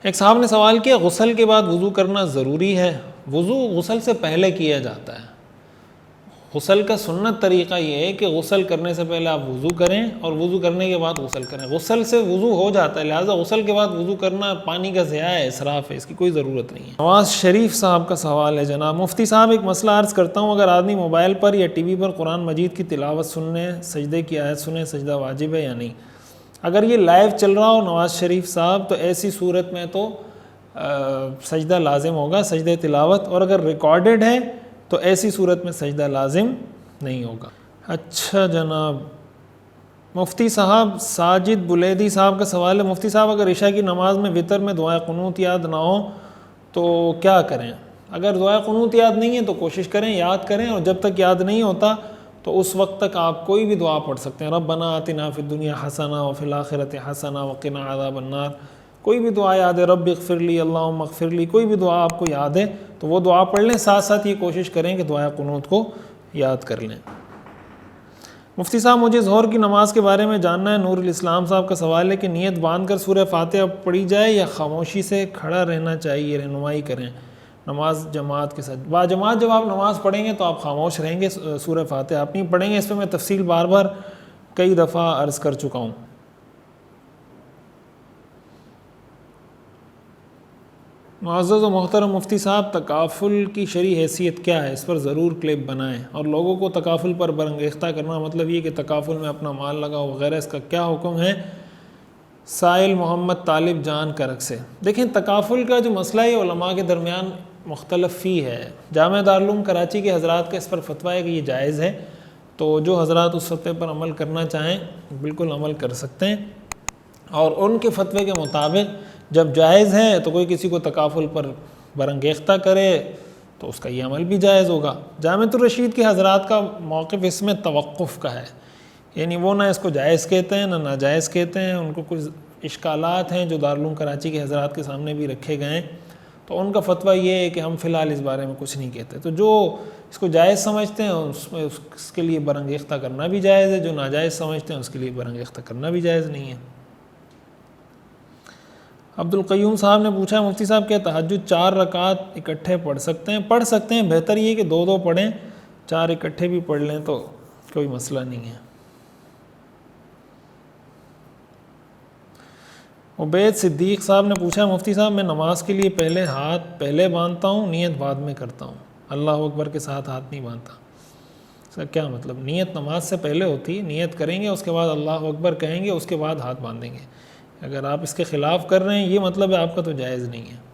ایک صاحب نے سوال کیا غسل کے بعد وضو کرنا ضروری ہے؟ وضو غسل سے پہلے کیا جاتا ہے۔ غسل کا سنت طریقہ یہ ہے کہ غسل کرنے سے پہلے آپ وضو کریں اور وضو کرنے کے بعد غسل کریں۔ غسل سے وضو ہو جاتا ہے، لہٰذا غسل کے بعد وضو کرنا پانی کا ضیاع ہے، اسراف ہے، اس کی کوئی ضرورت نہیں ہے۔ نواز شریف صاحب کا سوال ہے، جناب مفتی صاحب ایک مسئلہ عرض کرتا ہوں، اگر آدمی موبائل پر یا ٹی وی پر قرآن مجید کی تلاوت سننے، سجدے کی آیت سنے، سجدہ واجب ہے یا نہیں؟ اگر یہ لائیو چل رہا ہو نواز شریف صاحب تو ایسی صورت میں تو سجدہ لازم ہوگا، سجدہ تلاوت، اور اگر ریکارڈڈ ہے تو ایسی صورت میں سجدہ لازم نہیں ہوگا۔ اچھا جناب مفتی صاحب، ساجد بلیدی صاحب کا سوال ہے، مفتی صاحب اگر عشاء کی نماز میں وطر میں دعائے قنوت یاد نہ ہو تو کیا کریں؟ اگر دعائے قنوت یاد نہیں ہے تو کوشش کریں یاد کریں، اور جب تک یاد نہیں ہوتا تو اس وقت تک آپ کوئی بھی دعا پڑھ سکتے ہیں، ربنا آتنا فی الدنیا حسنہ وفی الآخرۃ حسنہ وقنا عذاب النار، کوئی بھی دعا یاد ہے، رب اغفر لی، اللہم اغفر لی، کوئی بھی دعا آپ کو یاد ہے تو وہ دعا پڑھ لیں، ساتھ ساتھ یہ کوشش کریں کہ دعائے قنوت کو یاد کر لیں۔ مفتی صاحب مجھے ظہر کی نماز کے بارے میں جاننا ہے، نور الاسلام صاحب کا سوال ہے کہ نیت باندھ کر سورہ فاتحہ پڑھی جائے یا خاموشی سے کھڑا رہنا چاہیے، رہنمائی کریں نماز جماعت کے ساتھ؟ باجماعت جب آپ نماز پڑھیں گے تو آپ خاموش رہیں گے، سورہ فاتحہ آپ نہیں پڑھیں گے، اس پہ میں تفصیل بار بار کئی دفعہ عرض کر چکا ہوں۔ معزز و محترم مفتی صاحب، تکافل کی شرعی حیثیت کیا ہے؟ اس پر ضرور کلپ بنائیں، اور لوگوں کو تکافل پر برانگیختہ کرنا مطلب یہ کہ تکافل میں اپنا مال لگاؤ وغیرہ، اس کا کیا حکم ہے؟ سائل محمد طالب جان کرک سے۔ دیکھیں تکافل کا جو مسئلہ ہے علماء کے درمیان مختلف فی ہے۔ جامعہ دارالعلوم کراچی کے حضرات کا اس پر فتویٰ ہے کہ یہ جائز ہے، تو جو حضرات اس فتوے پر عمل کرنا چاہیں بالکل عمل کر سکتے ہیں، اور ان کے فتوے کے مطابق جب جائز ہے تو کوئی کسی کو تکافل پر برانگیختہ کرے تو اس کا یہ عمل بھی جائز ہوگا۔ جامعۃ الرشید کے حضرات کا موقف اس میں توقف کا ہے، یعنی وہ نہ اس کو جائز کہتے ہیں نہ ناجائز کہتے ہیں، ان کو کچھ اشکالات ہیں جو دارالعلوم کراچی کے حضرات کے سامنے بھی رکھے گئے ہیں، تو ان کا فتویٰ یہ ہے کہ ہم فی الحال اس بارے میں کچھ نہیں کہتے۔ تو جو اس کو جائز سمجھتے ہیں اس کے لیے برانگیختہ کرنا بھی جائز ہے، جو ناجائز سمجھتے ہیں اس کے لیے برانگیختہ کرنا بھی جائز نہیں ہے۔ عبد القیوم صاحب نے پوچھا مفتی صاحب کیا تہجد 4 رکعت اکٹھے پڑھ سکتے ہیں؟ پڑھ سکتے ہیں، بہتر یہ کہ 2 پڑھیں، 4 اکٹھے بھی پڑھ لیں تو کوئی مسئلہ نہیں ہے۔ عبید صدیق صاحب نے پوچھا مفتی صاحب میں نماز کے لیے پہلے ہاتھ پہلے باندھتا ہوں، نیت بعد میں کرتا ہوں، اللہ اکبر کے ساتھ ہاتھ نہیں باندھتا، اس کا کیا مطلب؟ نیت نماز سے پہلے ہوتی، نیت کریں گے، اس کے بعد اللہ اکبر کہیں گے، اس کے بعد ہاتھ باندھیں گے۔ اگر آپ اس کے خلاف کر رہے ہیں یہ مطلب ہے آپ کا تو جائز نہیں ہے۔